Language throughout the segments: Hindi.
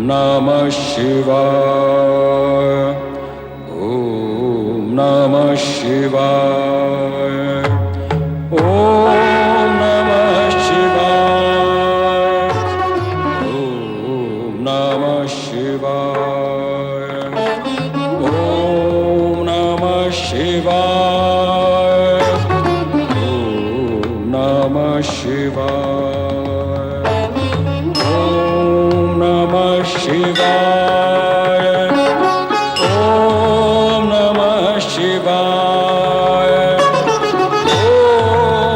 नमः शिवाय। ओम नमः शिवाय। ओम नमः शिवाय। ओम नमः शिवाय। ओम नमः शिवाय। ओम नमः शिवाय। ओम नमः शिवाय। ओम नमः शिवाय। ओम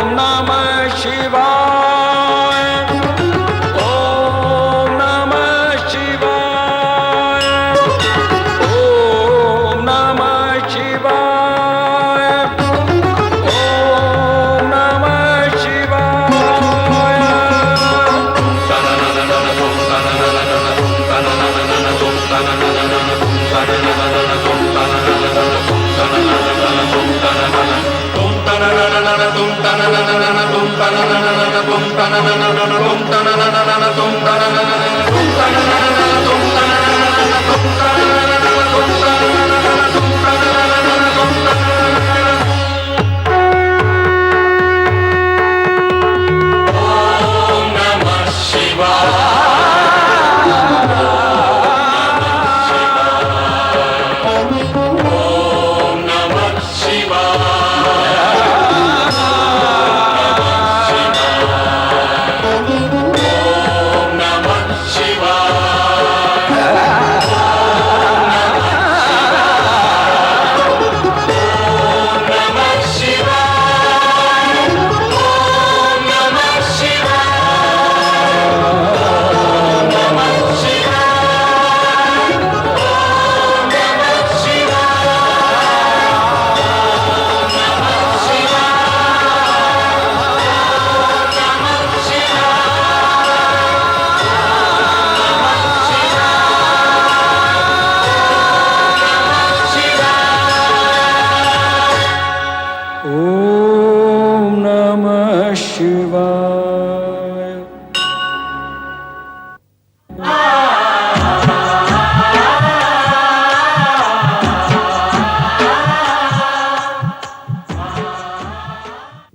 नमः शिवाय। ओम नमः शिवाय। ओम नमः शिवाय। ओम नमः शिवाय। ओम नमः शिवाय।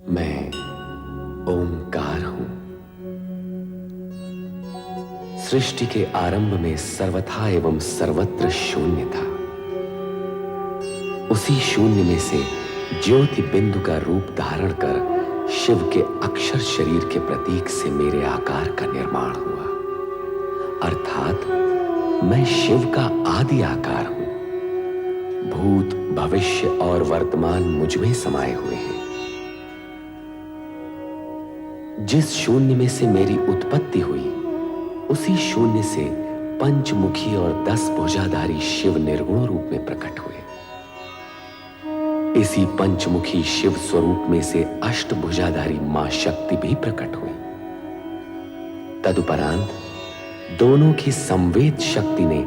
मैं ओंकार हूं। सृष्टि के आरंभ में सर्वथा एवं सर्वत्र शून्य था। उसी शून्य में से ज्योति बिंदु का रूप धारण कर शिव के अक्षर शरीर के प्रतीक से मेरे आकार का निर्माण हुआ। अर्थात मैं शिव का आदि आकार हूं। भूत, भविष्य और वर्तमान मुझ में समाये हुए हैं। जिस शून्य में से मेरी उत्पत्ति हुई, उसी शून्य से पंचमुखी और 10 भुजाधारी शिव निर्गुण रूप में प्रकट हुए। इसी पंचमुखी शिव स्वरूप में से अष्टभुजाधारी मां शक्ति भी प्रकट हुई। तदुपरांत दोनों की संवेद शक्ति ने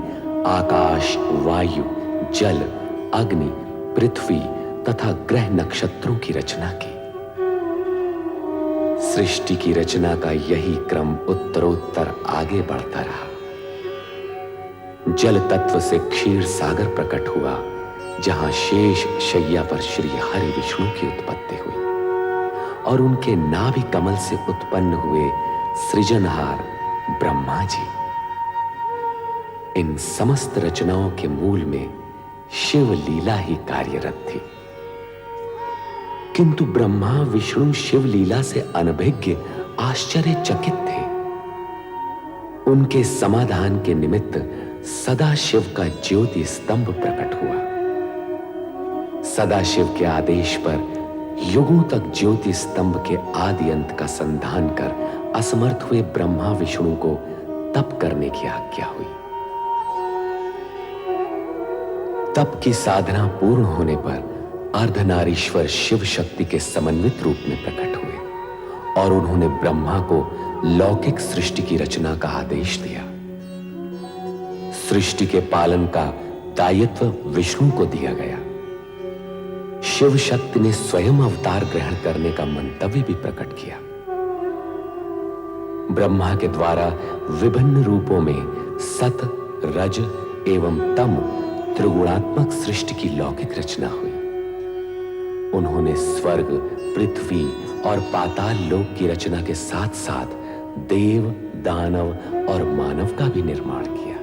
आकाश, वायु, जल, अग्नि, पृथ्वी तथा ग्रह नक्षत्रों की रचना की। सृष्टि की रचना का यही क्रम उत्तरोत्तर आगे बढ़ता रहा। जल तत्व से क्षीर सागर प्रकट हुआ, जहां शेष शैया पर श्री हरि विष्णु की उत्पत्ति हुई और उनके नाभि कमल से उत्पन्न हुए सृजनहार ब्रह्मा जी। इन समस्त रचनाओं के मूल में शिव लीला ही कार्यरत थी। किंतु ब्रह्मा विष्णु शिव लीला से अनभिज्ञ आश्चर्यचकित थे। उनके समाधान के निमित्त सदाशिव का ज्योति स्तंभ प्रकट हुआ। सदाशिव के आदेश पर युगों तक ज्योति स्तंभ के आदि अंत का संधान कर असमर्थ हुए ब्रह्मा विष्णु को तप करने की आज्ञा हुई। तप की साधना पूर्ण होने पर अर्धनारीश्वर शिव शक्ति के समन्वित रूप में प्रकट हुए और उन्होंने ब्रह्मा को लौकिक सृष्टि की रचना का आदेश दिया। सृष्टि के पालन का दायित्व विष्णु को दिया गया। शिव शक्ति ने स्वयं अवतार ग्रहण करने का मंतव्य भी प्रकट किया। ब्रह्मा के द्वारा विभिन्न रूपों में सत, रज एवं तम त्रिगुणात्मक सृष्टि की लौकिक रचना हुई। उन्होंने स्वर्ग, पृथ्वी और पाताल लोक की रचना के साथ साथ देव, दानव और मानव का भी निर्माण किया।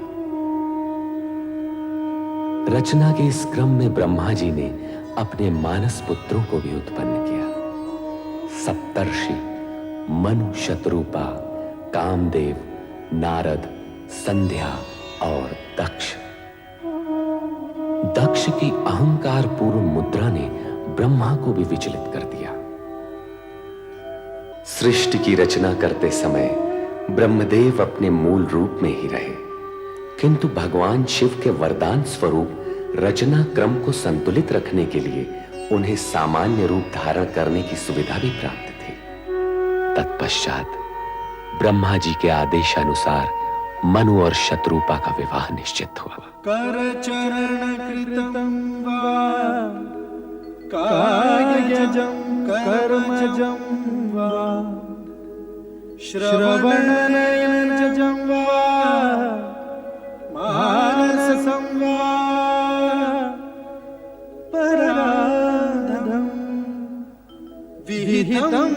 रचना के इस क्रम में ब्रह्मा जी ने अपने मानस पुत्रों को भी उत्पन्न किया। सप्तर्षि मनु, शतरूपा, कामदेव, नारद, संध्या और दक्ष। दक्ष की अहंकार पूर्ण मुद्रा ने ब्रह्मा को भी विचलित कर दिया। सृष्टि की रचना करते समय ब्रह्मदेव अपने मूल रूप में ही रहे, किंतु भगवान शिव के वरदान स्वरूप रचना क्रम को संतुलित रखने के लिए उन्हें सामान्य रूप धारण करने की सुविधा भी प्राप्त थी। तत्पश्चात ब्रह्मा जी के आदेशानुसार मनु और शतरूपा का विवाह निश्चित हुआ। कर चरण कृतं वा कायजं कर्मजं वा श्रवणनयनजं वा मानसं वा पराधं विहितं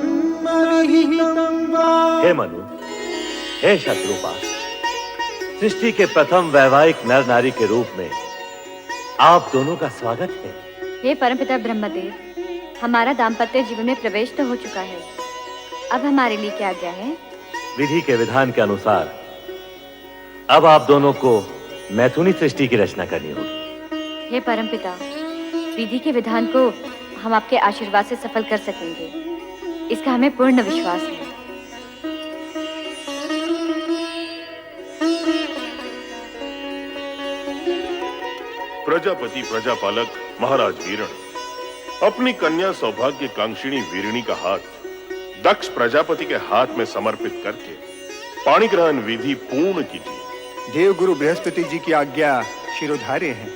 अविहितं वा। हे मनु, हे शत्रुपा, सृष्टि के प्रथम वैवाहिक नर नारी के रूप में आप दोनों का स्वागत है। हे परमपिता ब्रह्मदेव, हमारा दाम्पत्य जीवन में प्रवेश तो हो चुका है, अब हमारे लिए क्या आज्ञा है? विधि के विधान के अनुसार अब आप दोनों को मैथुनी सृष्टि की रचना करनी होगी। हे परमपिता, विधि के विधान को हम आपके आशीर्वाद से सफल कर सकेंगे, इसका हमें पूर्ण विश्वास है। प्रजापति प्रजापालक महाराज वीरण अपनी कन्या सौभाग्य कांक्षिणी वीरिणी का हाथ दक्ष प्रजापति के हाथ में समर्पित करके पाणी ग्रहण विधि पूर्ण कीजिए। देवगुरु बृहस्पति जी की आज्ञा शिरोधार्य है।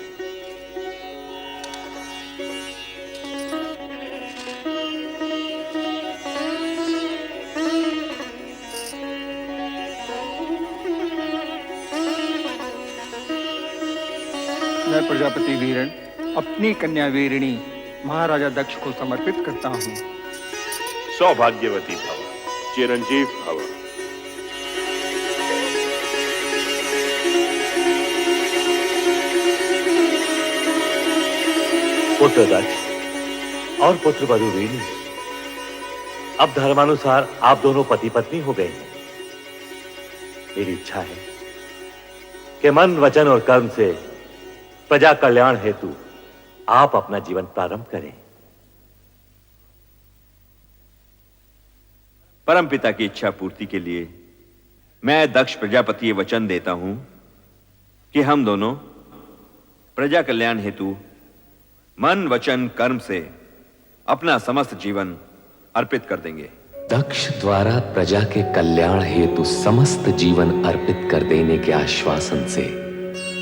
मैं प्रजापति वीरण अपनी कन्या वीरिणी महाराजा दक्ष को समर्पित करता हूँ। सौभाग्यवती भव, चिरंजीव भव। पुत्र दक्ष और पुत्र वधु वीणी, अब धर्मानुसार आप दोनों पति पत्नी हो गए हैं। मेरी इच्छा है कि मन, वचन और कर्म से प्रजा कल्याण हेतु आप अपना जीवन प्रारंभ करें। परमपिता की इच्छा पूर्ति के लिए मैं दक्ष प्रजापति ये वचन देता हूं कि हम दोनों प्रजा कल्याण हेतु मन, वचन, कर्म से अपना समस्त जीवन अर्पित कर देंगे। दक्ष द्वारा प्रजा के कल्याण हेतु समस्त जीवन अर्पित कर देने के आश्वासन से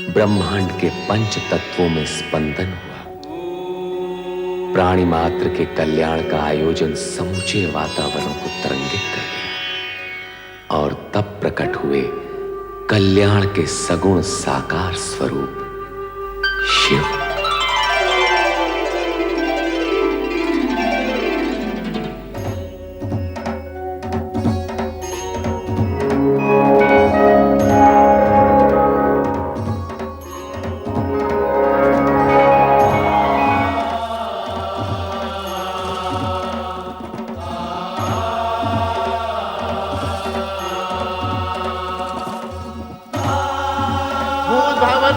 ब्रह्मांड के पंच तत्वों में स्पंदन हुआ। प्राणी मात्र के कल्याण का आयोजन समूचे वातावरण को तरंगित कर दिया और तब प्रकट हुए कल्याण के सगुण साकार स्वरूप शिव।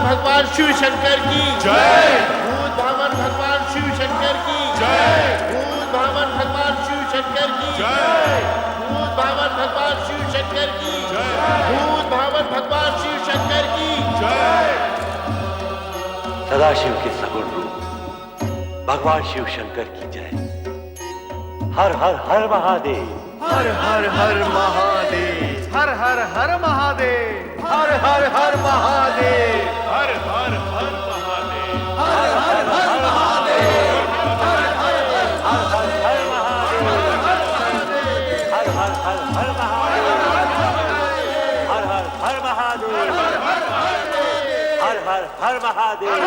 भगवान शिव शंकर की जय। भूत भावन भगवान शिव शंकर की जय। भूत भावन भगवान शिव शंकर की जय। भूत भावन भगवान शिव शंकर की जय। भूत भावन भगवान शिव शंकर की जय। सदाशिव के सगुण रूप भगवान शिव शंकर की जय। हर हर हर महादेव, हर हर हर महादेव, हर हर हर महादेव, हर हर हर महादेव, हर हर हर महादेव, हर हर हर महादेव, हर हर हर हर हर महादेव, हर हर हर हर महादेव। हर महादेव।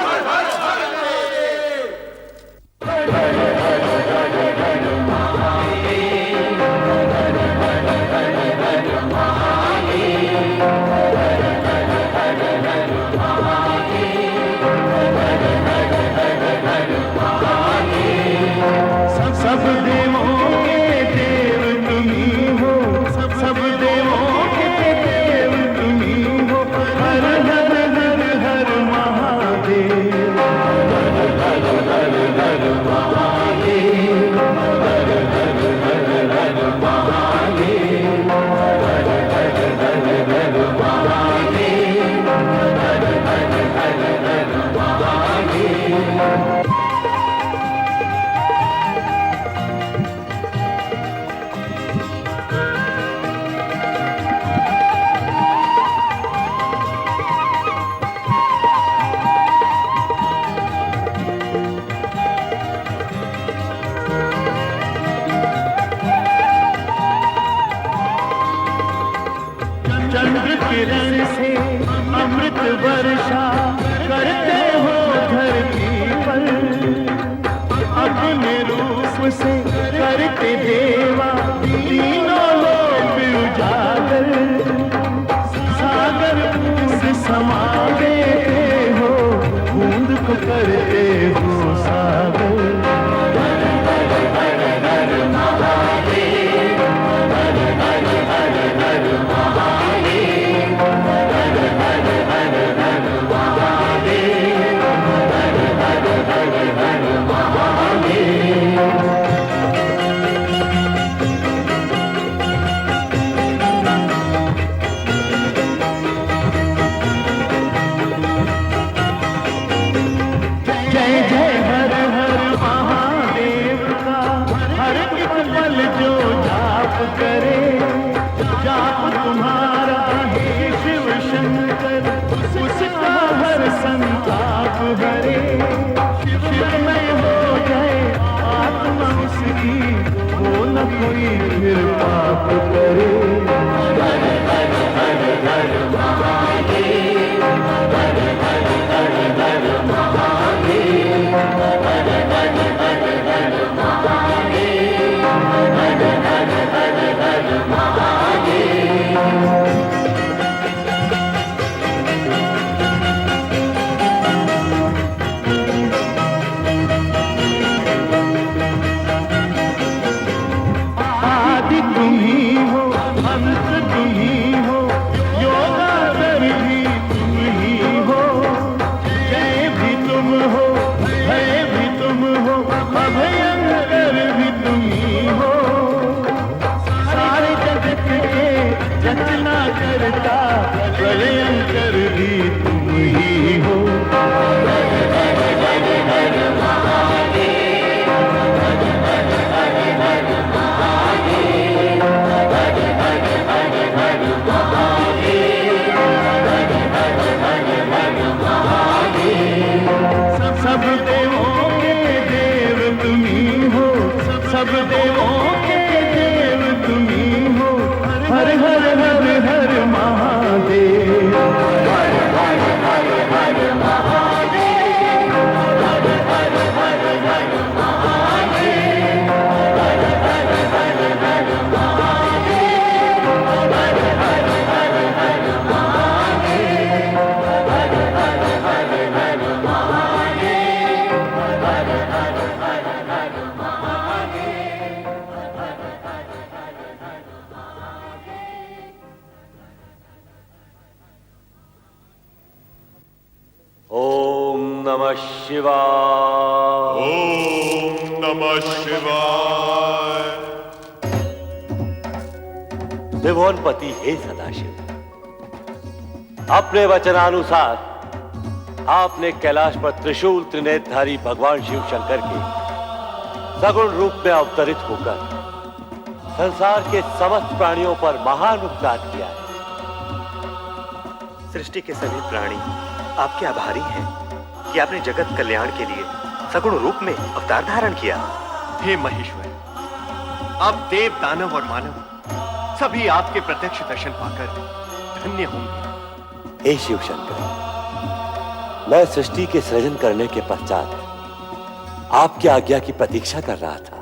सब देवों के देव तुम्ही हो, सब देवों के देव तुम्ही हो। हर हर हर हर महादेव, हर हर हर हर महादेव, हर हर हर हर महादेव, हर हर हर हर महादेव, हर हर हर हर महादेव। चंद्र किरण से अमृत वर्षा करते हो धरती पर, अपने रूप से करते देवा तीनों लोग उजागर। सागर बूंद समा देते हो, बूंद को करते हो सागर। हर हर हर हर महादेव, हर हर हर हर महादेव, हर हर हर हर महादेव, हर हर हर हर महादेव। जय जय हर हर महादेव का हर एक पल जो जाप करे, जाप तुम्हारा हे शिव शंकर, उसका हर संताप हरे। शिवमय हो जाए आत्मा उसकी, वो न कोई फिर पाप करे। हर हर हर हर महादेव, हर हर हर हर महादेव, हर हर हर हर महादेव, हर हर हर हर महादेव। आदि तुम्ही हो, अंत तुम्ही हो, योगाकर भी तुम ही हो। जय भी तुम हो, भय भी तुम हो, अभयंकर भी तुम ही हो। सारे जगत के रचना करता प्रलयंकर भी तुम ही हो। हर हर हर हर महादेव, हर हर हर हर महादेव, हर हर हर हर महादेव, हर हर हर हर महादेव। सब देवों के देव तुम्ही हो, सब देवों के देव तुम्ही हो। हर हर हर हर महादेव, हर हर हर हर महादेव, हर हर हर हर महादेव, हर हर हर हर महादेव, हर हर हर हर महादेव, हर हर हर हर महादेव, हर हर हर हर महादेव, हर हर हर हर ओम नमः शिवाय। ओम नमः शिवाय। त्रिभुवनपति हे सदाशिव, अपने वचनानुसार आपने कैलाश पर त्रिशूल त्रिनेत्रधारी भगवान शिव शंकर के सगुण रूप में अवतरित होकर संसार के समस्त प्राणियों पर महान उपकार किया है। सृष्टि के सभी प्राणी आपके आभारी हैं कि आपने जगत कल्याण के लिए सगुण रूप में अवतार धारण किया। हे महेश्वर, अब देव दानव और मानव सभी आपके प्रत्यक्ष दर्शन पाकर धन्य होंगे। हे शिव शंकर, मैं सृष्टि के सृजन करने के पश्चात आपकी आज्ञा की प्रतीक्षा कर रहा था।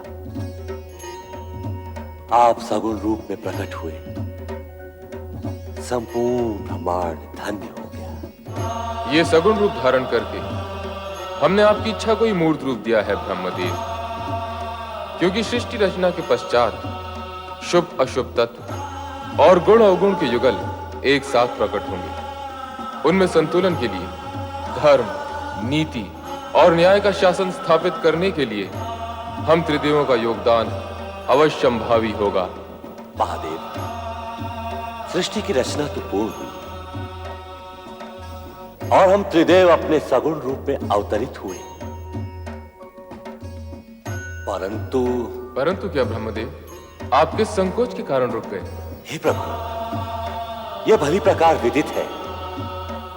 आप सगुण रूप में प्रकट हुए, संपूर्ण ब्रह्मांड धन्य हो गया। ये सगुण रूप धारण करके हमने आपकी इच्छा को ही मूर्त रूप दिया है ब्रह्मदेव, क्योंकि सृष्टि रचना के पश्चात शुभ अशुभ तत्व और गुण अवगुण के युगल एक साथ प्रकट होंगे। उनमें संतुलन के लिए धर्म, नीति और न्याय का शासन स्थापित करने के लिए हम त्रिदेवों का योगदान अवश्यंभावी होगा। महादेव, सृष्टि की रचना तो पूर्ण हुई और हम त्रिदेव अपने सगुण रूप में अवतरित हुए, परंतु क्या ब्रह्मदेव, आप किस संकोच के कारण रुक गए? हे प्रभु, यह भली प्रकार विदित है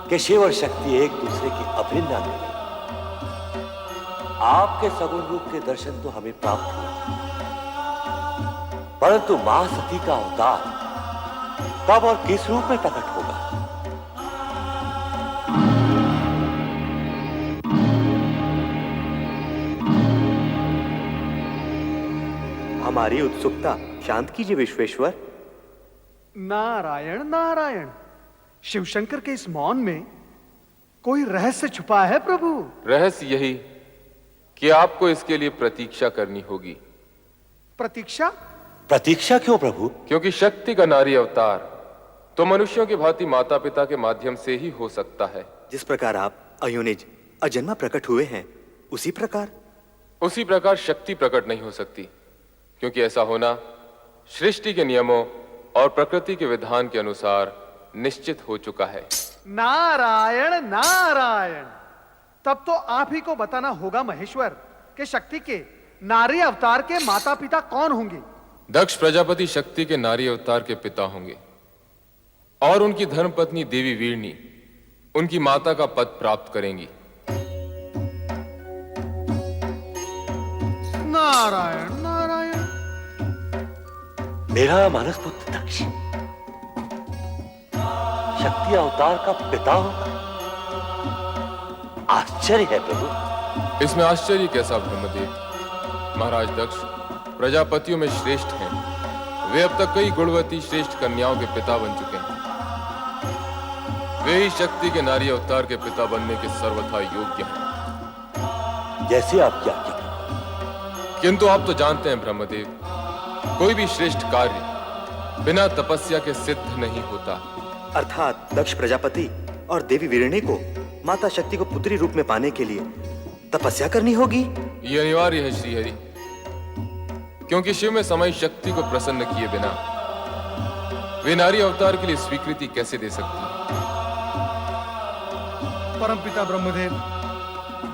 कि शिव और शक्ति एक दूसरे की अभिन्न अंग हैं। आपके सगुण रूप के दर्शन तो हमें प्राप्त हुए, परंतु मां सती का अवतार कब और किस रूप में प्रकट होगा? हमारी उत्सुकता शांत कीजिए विश्वेश्वर। नारायण नारायण, शिवशंकर के इस मौन में कोई रहस्य छुपा है प्रभु। रहस्य यही कि आपको इसके लिए प्रतीक्षा करनी होगी। प्रतीक्षा? प्रतीक्षा क्यों प्रभु? क्योंकि शक्ति का नारी अवतार तो मनुष्यों की भांति माता पिता के माध्यम से ही हो सकता है। जिस प्रकार आप अयोनिज अजन्मा प्रकट हुए हैं, उसी प्रकार शक्ति प्रकट नहीं हो सकती, क्योंकि ऐसा होना सृष्टि के नियमों और प्रकृति के विधान के अनुसार निश्चित हो चुका है। नारायण नारायण, तब तो आप ही को बताना होगा महेश्वर कि शक्ति के नारी अवतार के माता पिता कौन होंगे। दक्ष प्रजापति शक्ति के नारी अवतार के पिता होंगे और उनकी धर्मपत्नी देवी वीरणी उनकी माता का पद प्राप्त करेंगी। नारायण नारायण, मेरा मानस पुत्र दक्ष शक्ति अवतार का पिता होगा? आश्चर्य है प्रभु। इसमें आश्चर्य कैसा ब्रह्मदेव? महाराज दक्ष प्रजापतियों में श्रेष्ठ हैं। वे अब तक कई गुणवती श्रेष्ठ कन्याओं के पिता बन चुके हैं। वे ही शक्ति के नारी अवतार के पिता बनने के सर्वथा योग्य हैं। जैसे आप क्या कहते? किंतु आप तो जानते हैं ब्रह्मदेव, कोई भी श्रेष्ठ कार्य बिना तपस्या के सिद्ध नहीं होता। अर्थात दक्ष प्रजापति और देवी वीरणी को माता शक्ति को पुत्री रूप में पाने के लिए तपस्या करनी होगी। यह अनिवार्य है श्रीहरि, क्योंकि शिव में समय शक्ति को प्रसन्न किए बिना वे नारी अवतार के लिए स्वीकृति कैसे दे सकती? परमपिता ब्रह्मदेव,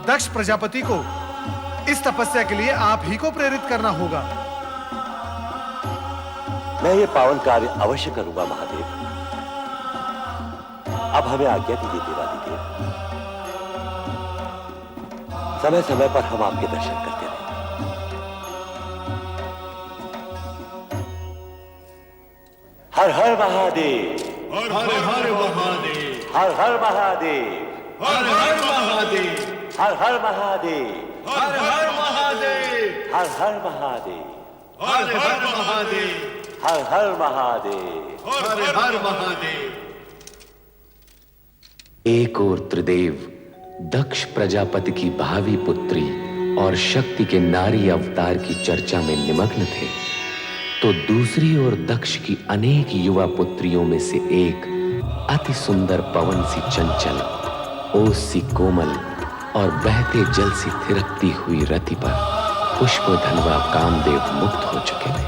दक्ष प्रजापति को इस तपस्या के लिए आप ही को प्रेरित करना होगा। मैं ये पावन कार्य अवश्य करूंगा महादेव। अब हमें आज्ञा दीजिए देवादिदेव, समय समय पर हम आपके दर्शन करते रहें। हर हर महादेव, हर हर महादेव, हर हर महादेव, हर हर महादेव, हर हर महादेव, हर हर महादेव, हर हर महादेव, हर हर महादेव, हर हर महादेव, हर हर महादेव। एक और त्रिदेव दक्ष प्रजापति की भावी पुत्री और शक्ति के नारी अवतार की चर्चा में निमग्न थे, तो दूसरी ओर दक्ष की अनेक युवा पुत्रियों में से एक अति सुंदर पवन सी चंचल, ओस सी कोमल और बहते जल सी थिरकती हुई रति पर पुष्पधनवा कामदेव मुक्त हो चुके थे।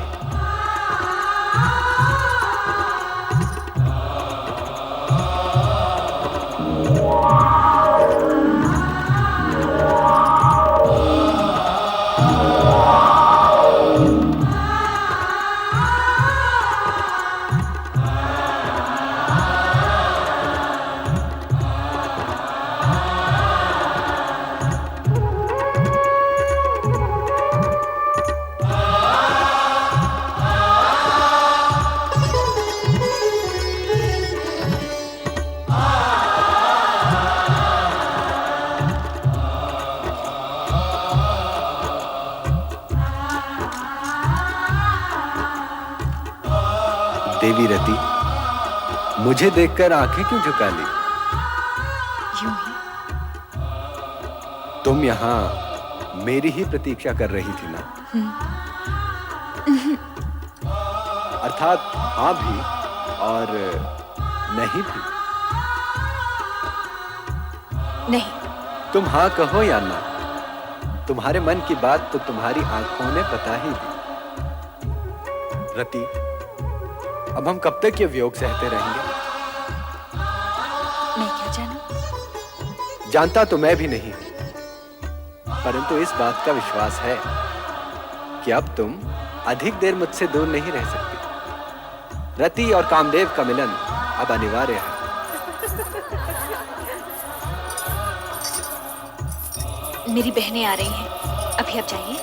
देवी रति, मुझे देखकर आंखें क्यों झुका ली? यूं ही। तुम यहाँ मेरी ही प्रतीक्षा कर रही थी ना? अर्थात हाँ भी और नहीं भी। नहीं। तुम हाँ कहो या ना, तुम्हारे मन की बात तो तुम्हारी आंखों ने बता ही दी। रति, अब हम कब तक ये वियोग सहते रहेंगे? मैं क्या जानूं? जानता तो मैं भी नहीं, परंतु इस बात का विश्वास है कि अब तुम अधिक देर मुझसे दूर नहीं रह सकती। रति और कामदेव का मिलन अब अनिवार्य है। मेरी बहनें आ रही हैं, अभी आप जाइए।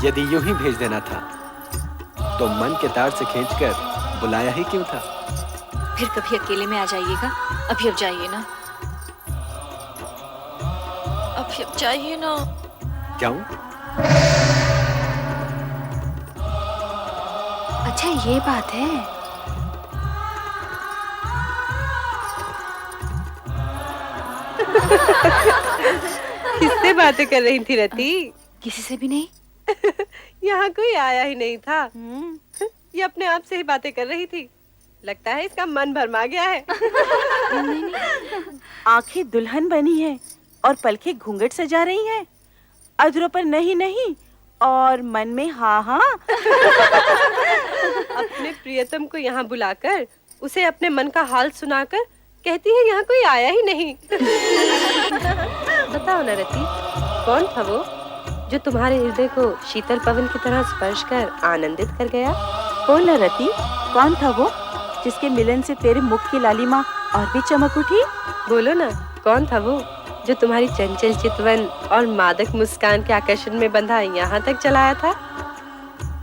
यदि यूं ही भेज देना था तो मन के तार से खींचकर बुलाया ही क्यों था? फिर कभी अकेले में आ जाइएगा। अभी अब जाइए ना। अभी अब जाइए ना। जाऊं? अच्छा ये बात है। किससे बातें कर रही थी रति? किसी से भी नहीं। यहाँ कोई आया ही नहीं था। ये अपने आप से ही बातें कर रही थी। लगता है इसका मन भरमा गया है। आंखें दुल्हन बनी है और पलकें घूंघट सजा रही हैं। अधरों पर नहीं नहीं और मन में हाँ हाँ। अपने प्रियतम को यहाँ बुलाकर उसे अपने मन का हाल सुनाकर कहती है यहाँ कोई आया ही नहीं। बताओ ना रति, कौन था वो जो तुम्हारे हृदय को शीतल पवन की तरह स्पर्श कर आनंदित कर गया? बोल ना रति, कौन था वो जिसके मिलन से तेरे मुख की लालिमा और भी चमक उठी? बोलो ना, कौन था वो जो तुम्हारी चंचल चितवन और मादक मुस्कान के आकर्षण में बंधा यहाँ तक चलाया था?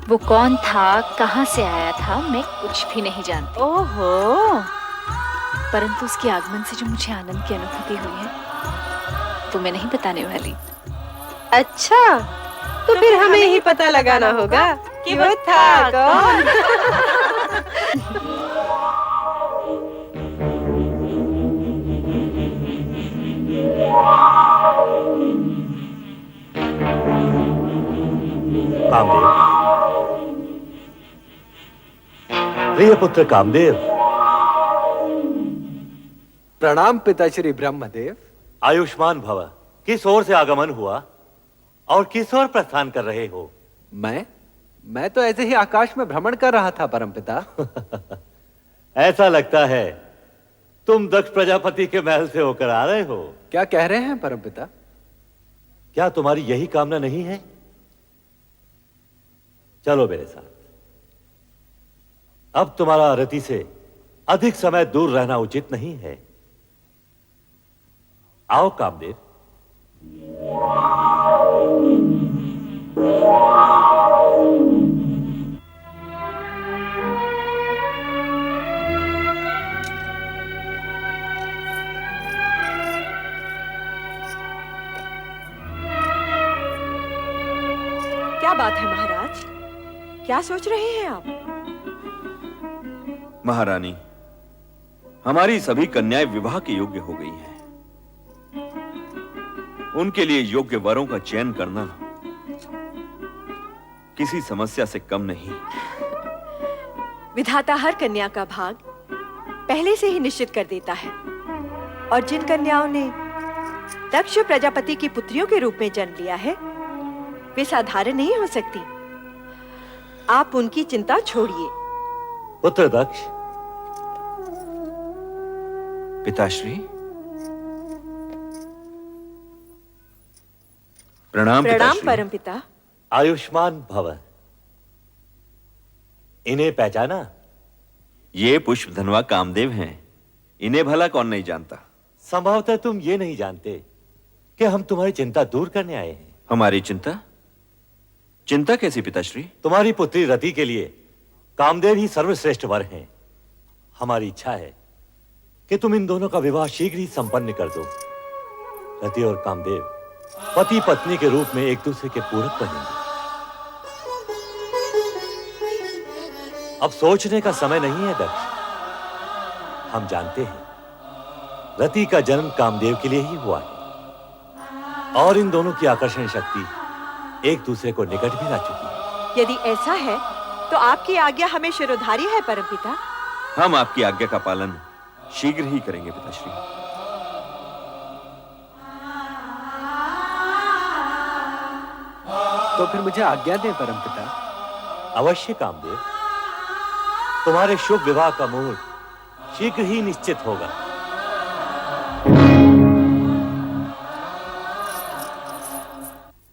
वो कौन था, कहाँ से आया था, मैं कुछ भी नहीं जानती। ओहो, परंतु उसके आगमन से जो मुझे आनंद की अनुभूति हुई है तो मैं नहीं बताने वाली। अच्छा, तो फिर हमें ही पता लगाना होगा कि वो था कौन। कामदेव, प्रिय पुत्र कामदेव। प्रणाम पिताश्री ब्रह्मदेव। आयुष्मान भव। किस ओर से आगमन हुआ और किस ओर प्रस्थान कर रहे हो? मैं तो ऐसे ही आकाश में भ्रमण कर रहा था परमपिता। ऐसा लगता है तुम दक्ष प्रजापति के महल से होकर आ रहे हो। क्या कह रहे हैं परमपिता? क्या तुम्हारी यही कामना नहीं है? चलो मेरे साथ। अब तुम्हारा रति से अधिक समय दूर रहना उचित नहीं है। आओ कामदेव। क्या बात है महाराज? क्या सोच रहे हैं आप? महारानी, हमारी सभी कन्याएं विवाह के योग्य हो गई हैं। उनके लिए योग्य वरों का चयन करना किसी समस्या से कम नहीं। विधाता हर कन्या का भाग पहले से ही निश्चित कर देता है, और जिन कन्याओं ने दक्ष प्रजापति की पुत्रियों के रूप में जन्म लिया है वे साधारण नहीं हो सकती। आप उनकी चिंता छोड़िए। पुत्र दक्ष। पिताश्री। प्रणाम प्रणाम पिताश्री। परमपिता। आयुष्मान भव। इन्हें पहचाना? ये पुष्प धनवा कामदेव हैं। इन्हें भला कौन नहीं जानता? संभवतः तुम ये नहीं जानते कि हम तुम्हारी चिंता दूर करने आए हैं। हमारी चिंता? चिंता कैसी पिताश्री? तुम्हारी पुत्री रति के लिए कामदेव ही सर्वश्रेष्ठ वर हैं। हमारी इच्छा है कि तुम इन दोनों का विवाह शीघ्र ही संपन्न कर दो। रति और कामदेव पति पत्नी के रूप में एक दूसरे के पूरक बनेंगे। अब सोचने का समय नहीं है दक्ष। हम जानते हैं रति का जन्म कामदेव के लिए ही हुआ है और इन दोनों की आकर्षण शक्ति एक दूसरे को निकट भी ला चुकी है। यदि ऐसा है तो आपकी आज्ञा हमें शिरोधार्य है परमपिता। हम आपकी आज्ञा का पालन शीघ्र ही करेंगे पिताश्री। तो फिर मुझे आज्ञा दें परमपिता। अवश्य कामदेव, तुम्हारे शुभ विवाह का मुहूर्त शीघ्र ही निश्चित होगा।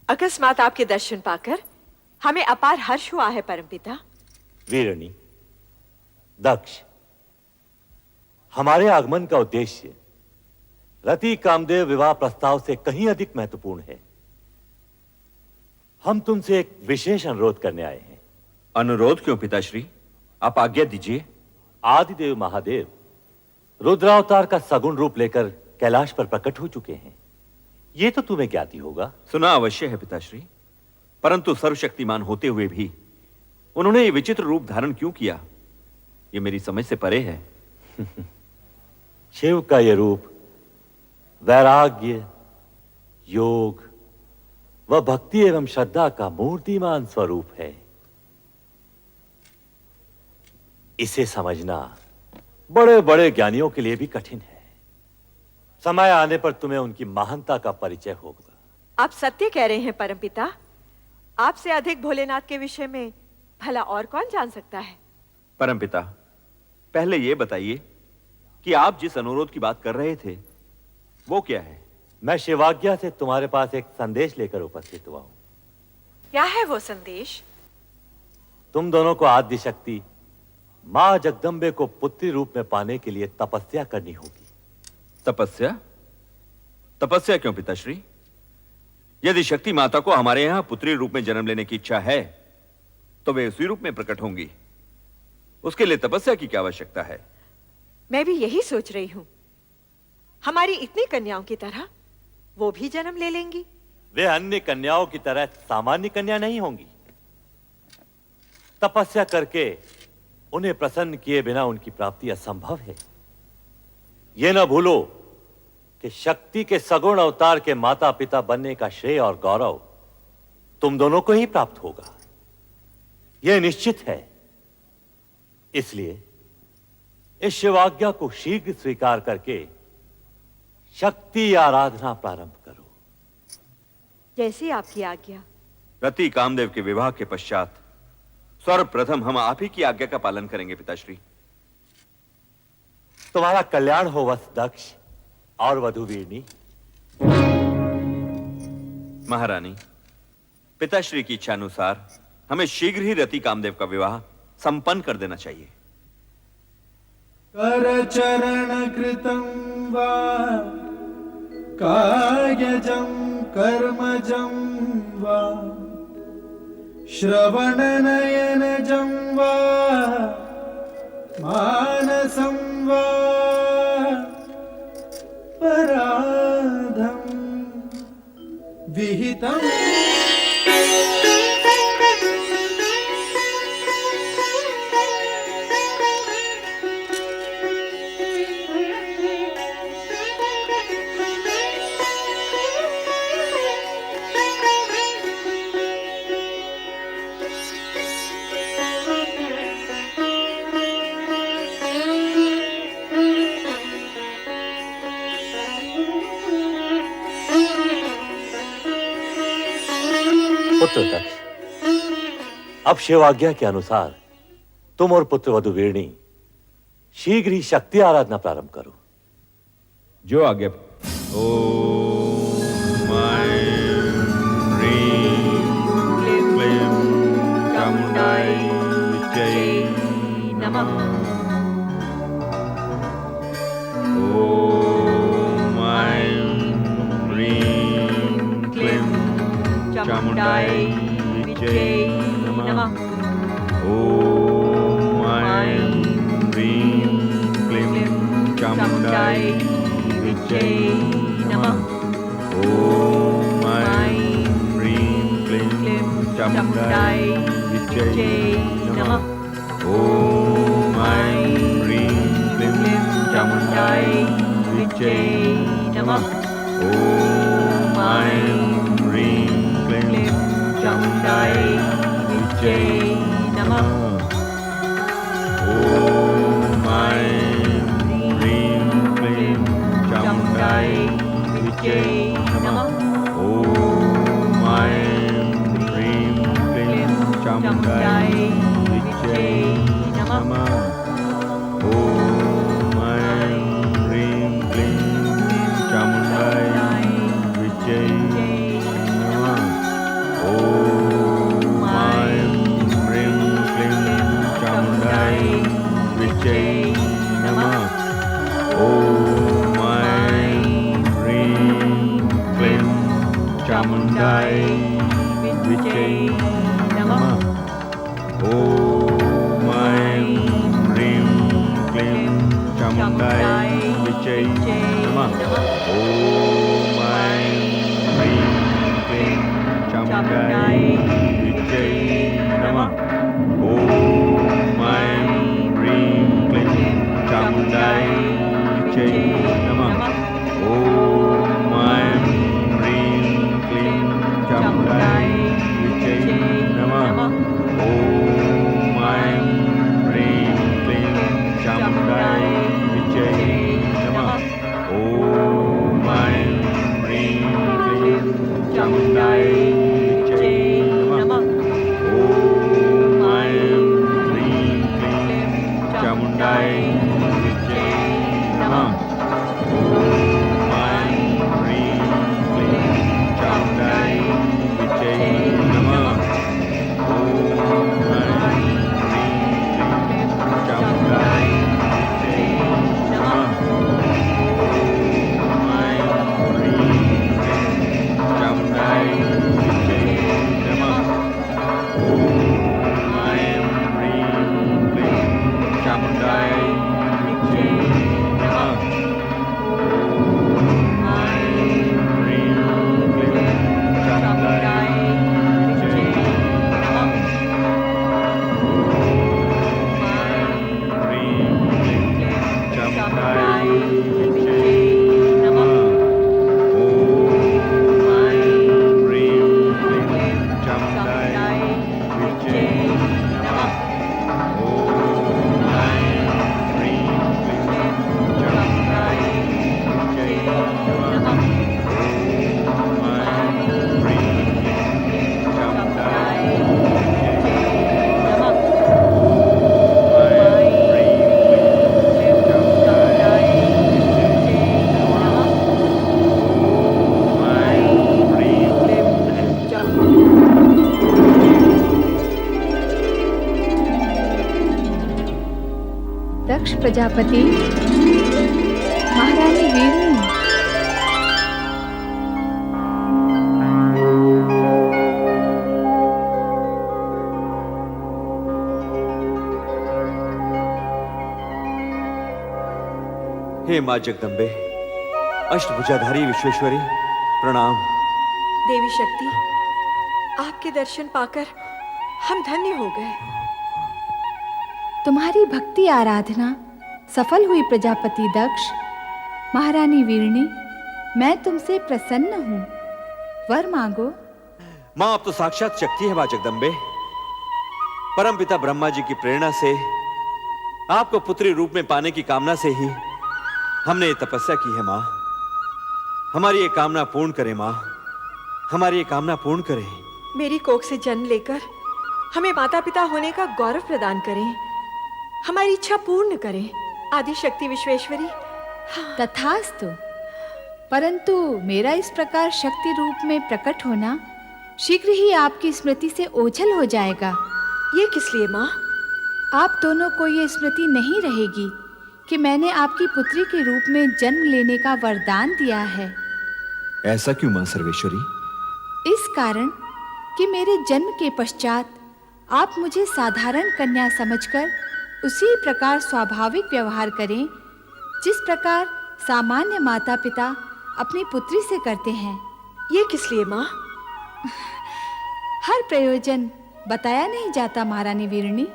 अकस्मात आपके दर्शन पाकर हमें अपार हर्ष हुआ है परमपिता। वीरणी, दक्ष, हमारे आगमन का उद्देश्य रति कामदेव विवाह प्रस्ताव से कहीं अधिक महत्वपूर्ण है। हम तुमसे एक विशेष अनुरोध करने आए हैं। अनुरोध क्यों पिताश्री? आप आज्ञा दीजिए। आदिदेव महादेव रुद्रावतार का सगुण रूप लेकर कैलाश पर प्रकट हो चुके हैं। यह तो तुम्हें ज्ञाति होगा। सुना अवश्य है पिताश्री, परंतु सर्वशक्तिमान होते हुए भी उन्होंने ये विचित्र रूप धारण क्यों किया, ये मेरी समझ से परे है। शिव का यह रूप वैराग्य, योग व भक्ति एवं श्रद्धा का मूर्तिमान स्वरूप है। इसे समझना बड़े बड़े ज्ञानियों के लिए भी कठिन है। समय आने पर तुम्हें उनकी महानता का परिचय होगा। आप सत्य कह रहे हैं परमपिता। आपसे अधिक भोलेनाथ के विषय में भला और कौन जान सकता है? परमपिता, पहले यह बताइए कि आप जिस अनुरोध की बात कर रहे थे वो क्या है? मैं शिवाज्ञा से तुम्हारे पास एक संदेश लेकर उपस्थित हुआ हूं। क्या है वो संदेश? तुम दोनों को आद्य शक्ति मां जगदम्बे को पुत्री रूप में पाने के लिए तपस्या करनी होगी। तपस्या? तपस्या क्यों पिताश्री? यदि शक्ति माता को हमारे यहां पुत्री रूप में जन्म लेने की इच्छा है तो वे उसी रूप में प्रकट होंगी। उसके लिए तपस्या की क्या आवश्यकता है? मैं भी यही सोच रही हूं। हमारी इतनी कन्याओं की तरह वो भी जन्म ले लेंगी। वे अन्य कन्याओं की तरह सामान्य कन्या नहीं होंगी। तपस्या करके उन्हें प्रसन्न किए बिना उनकी प्राप्ति असंभव है। यह न भूलो कि शक्ति के सगुण अवतार के माता पिता बनने का श्रेय और गौरव तुम दोनों को ही प्राप्त होगा, यह निश्चित है। इसलिए इस शिवाज्ञा को शीघ्र स्वीकार करके शक्ति आराधना प्रारंभ करो। जैसी आपकी आज्ञा। रति कामदेव के विवाह के पश्चात सर्वप्रथम हम आप ही की आज्ञा का पालन करेंगे पिताश्री। तुम्हारा कल्याण हो वत्स दक्ष और वधु वीरनी। महारानी, पिताश्री की इच्छा अनुसार हमें शीघ्र ही रति कामदेव का विवाह संपन्न कर देना चाहिए। करचरण कृतं वा कायजं कर्मजं वा श्रवणनयनजं वा मानसं वा पराधं विहितम्। पुत्र दक्ष, अब शिवाज्ञा के अनुसार तुम और पुत्र वधु वीरणी शीघ्र ही शक्ति आराधना प्रारंभ करो। जो आज्ञा। ओम ह्रीं क्लीं चामुंडाय विद्महे नमः। ओम ह्रीं क्लीं चामुंडाय विद्महे नमः। ओम ह्रीं क्लीं चामुंडाय विद्महे नमः। ओम ह्रीं क्लीं चामुंडाय विद्महे नमः। ओम नमः। ओम ऐं ह्रीं क्लीं चामुण्डायै विद्महे नमः। ओम ऐं ह्रीं क्लीं चामुण्डायै विद्महे नमः। ओम ऐं ह्रीं क्लीं चामुण्डायै विद्महे नमः। ओम ऐं ह्रीं क्लीं चामुण्डायै विद्महे नमः। ओम ऐं ह्रीं क्लीं चामुण्डायै विद्महे नमः। ओम ऐं ह्रीं क्लीं चामुण्डायै विद्महे नमः। ओम ऐं ह्रीं क्लीं चामुण्डायै विद्महे नमः। ओम ऐं ह्रीं क्लीं चामुण्डायै विद्महे नमः। ओम ऐं ह्रीं क्लीं चामुण्डायै विद्महे नमः। ओम ऐं ह्रीं क्लीं चामुण्डायै विद्महे नमः। ओम ऐं ह्रीं क्लीं चामुण्डायै विद्महे नमः। ओम ऐं ह्रीं क्लीं चामुण्डायै विद्महे नमः। ओम ऐं ह्रीं क्लीं चामुण्डायै विद्महे नमः। ओम ऐं ह्रीं क्लीं चामुण्डायै विद्महे नमः। ओम ऐं ह्रीं क्लीं चामुण्डायै विद्महे नमः। ओम ऐं ह्रीं क्लीं चामुण्डायै विद्महे नमः। ओम ऐं ह्रीं क्लीं चामुण्डायै विद्महे नमः। ओम ऐं ह्रीं क्लीं चामुण्डायै विद्महे नमः। ओम ऐं ह्रीं क्लीं चामुण्डायै विद्महे नमः। ओम ऐं ह्रीं क्लीं चामुण्डायै विद्महे नमः। ओम ऐं ह्रीं क्लीं चामुण्डायै विद्महे नमः। ओम ऐं ह्रीं क्लीं चामुण्डायै विद्महे नमः। ओम ऐं ह्रीं क्लीं चामुण्डायै विद्महे नमः। ओम ऐं ह्रीं दक्ष प्रजापति, महारानी वीरणी, हे माँ जगदम्बे, अष्टभुजाधारी विश्वेश्वरी, प्रणाम। देवी शक्ति, आपके दर्शन पाकर हम धन्य हो गए। तुम्हारी भक्ति आराधना सफल हुई प्रजापति दक्ष। महारानी वीरणी, मैं तुमसे प्रसन्न हूँ, वर मांगो। माँ, अब तो साक्षात शक्ति है माँ जगदम्बे। परमपिता ब्रह्मा जी की प्रेरणा से आपको पुत्री रूप में पाने की कामना से ही हमने ये तपस्या की है माँ। हमारी ये कामना पूर्ण करें माँ, हमारी ये कामना पूर्ण करें। मेरी कोख से जन्म लेकर हमें माता पिता होने का गौरव प्रदान करें, हमारी इच्छा पूर्ण करें। आदि शक्ति विश्वेश्वरी। तथास्तु। परंतु मेरा इस प्रकार शक्ति रूप में प्रकट होना शीघ्र ही आपकी स्मृति से ओझल हो जाएगा। ये किस लिए माँ? आप दोनों को ये स्मृति नहीं रहेगी कि मैंने आपकी पुत्री के रूप में जन्म लेने का वरदान दिया है। ऐसा क्यों मां सर्वेश्वरी? इस कारण कि मेरे जन्म के पश्चात आप मुझे साधारण कन्या समझकर उसी प्रकार स्वाभाविक व्यवहार करें जिस प्रकार सामान्य माता पिता अपनी पुत्री से करते हैं। ये किस लिए माँ? हर प्रयोजन बताया नहीं जाता महारानी वीरणी।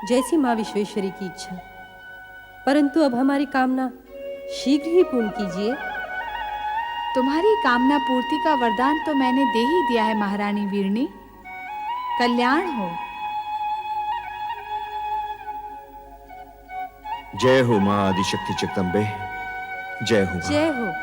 जैसी माँ विश्वेश्वरी की इच्छा। परंतु अब हमारी कामना शीघ्र ही पूर्ण कीजिए। तुम्हारी कामना पूर्ति का वरदान तो मैंने दे ही दिया है महारानी वीरणी। कल्याण हो। जय हो मां आदिशक्ति जगदम्बे, जय हो मां। जय हो।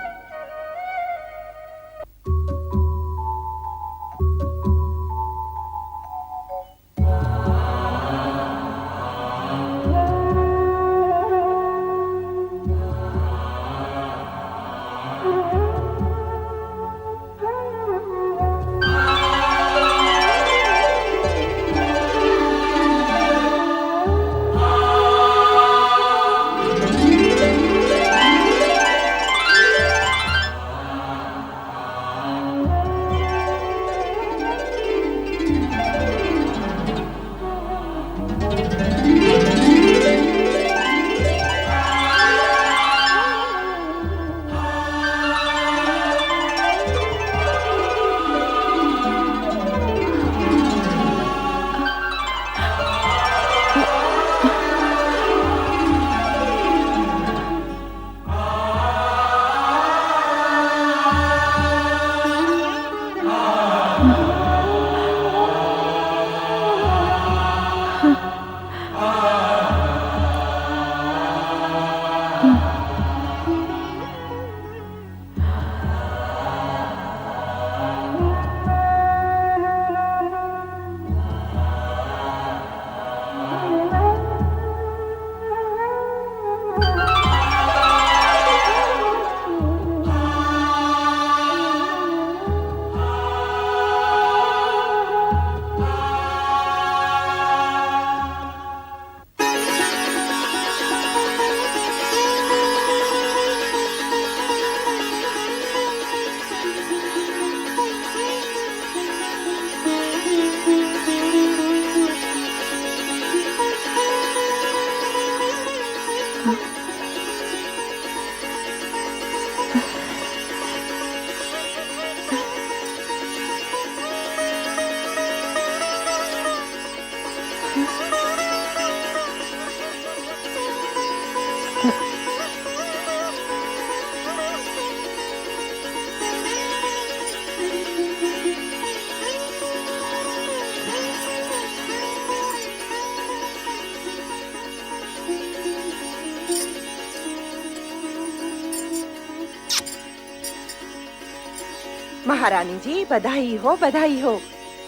महारानी जी बधाई हो, बधाई हो।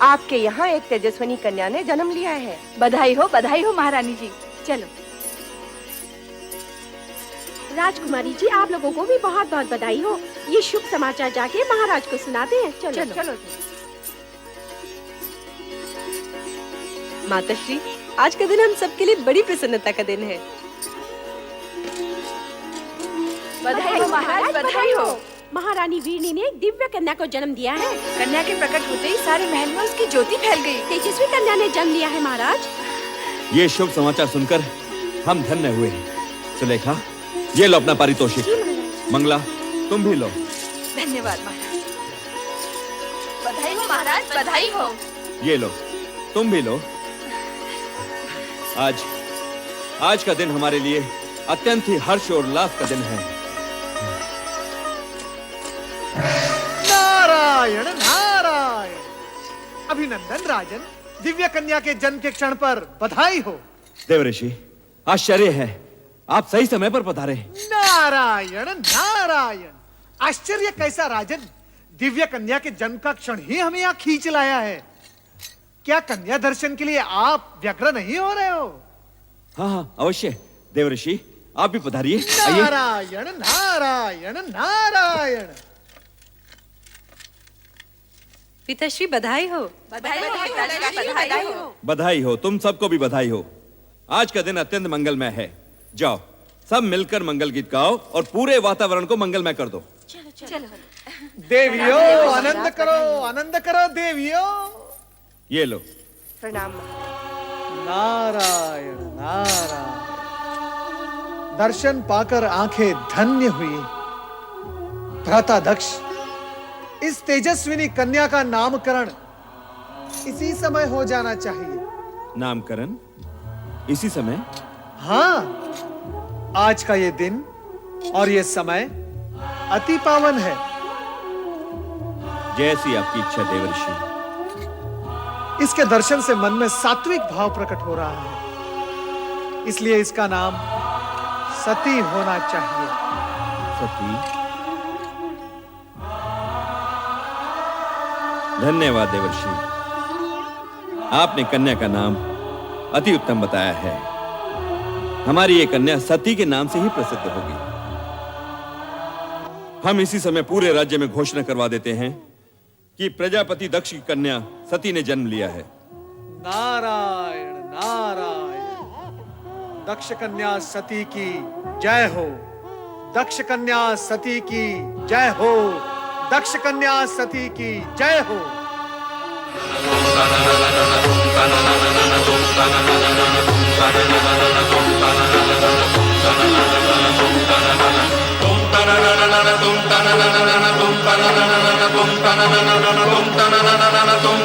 आपके यहाँ एक तेजस्विनी कन्या ने जन्म लिया है। बधाई हो महारानी जी। चलो। राजकुमारी जी, आप लोगों को भी बहुत बहुत बधाई हो। ये शुभ समाचार जाके महाराज को सुनाते हैं। चलो चलो, चलो। माताश्री, आज का दिन हम सबके लिए बड़ी प्रसन्नता का दिन है। बधाई हो महाराज, बधाई हो। महारानी वीरनी ने एक दिव्य कन्या को जन्म दिया है। कन्या के प्रकट होते ही सारे महल में उसकी ज्योति फैल गई। तेजस्वी कन्या ने जन्म लिया है महाराज। ये शुभ समाचार सुनकर हम धन्य हुए। सुलेखा, ये लो अपना पारितोषिक। मंगला, तुम भी लो। धन्यवाद महाराज। बधाई हो महाराज, बधाई हो। ये लो, तुम भी लो। आज का दिन हमारे लिए अत्यंत ही हर्ष और उल्लास का दिन है। नारायण नारायण। अभिनंदन राजन, दिव्य कन्या के जन्म के क्षण पर बधाई हो। देवऋषि, आश्चर्य है, आप सही समय पर पधारे। नारायण नारायण। आश्चर्य कैसा राजन, दिव्य कन्या के जन्म का क्षण ही हमें यहाँ खींच लाया है। क्या कन्या दर्शन के लिए आप व्यग्र नहीं हो रहे हो? हाँ, अवश्य। देवऋषि, आप भी पधारिए। नारायण नारायण नारायण। पिताश्री, बधाई हो। बधाई हो, तुम सबको भी बधाई हो। आज का दिन अत्यंत मंगलमय है। जाओ, सब मिलकर मंगल गीत गाओ और पूरे वातावरण को मंगलमय कर दो। चलो। देवियों, आनंद करो देवियों। ये लो। प्रणाम। नारायण नारायण। दर्शन पाकर आंखें धन्य हुई। भ्राता दक्ष, इस तेजस्विनी कन्या का नामकरण इसी समय हो जाना चाहिए। नामकरण इसी समय? हाँ, आज का ये दिन और ये समय अति पावन है। जैसी आपकी इच्छा देवर्षि। इसके दर्शन से मन में सात्विक भाव प्रकट हो रहा है, इसलिए इसका नाम सती होना चाहिए। सती। धन्यवाद देवर्षि, आपने कन्या का नाम अति उत्तम बताया है। हमारी ये कन्या सती के नाम से ही प्रसिद्ध होगी। हम इसी समय पूरे राज्य में घोषणा करवा देते हैं कि प्रजापति दक्ष की कन्या सती ने जन्म लिया है। नारायण नारायण। दक्ष कन्या सती की जय हो। दक्ष कन्या सती की जय हो। दक्ष कन्या सती की जय हो। तुम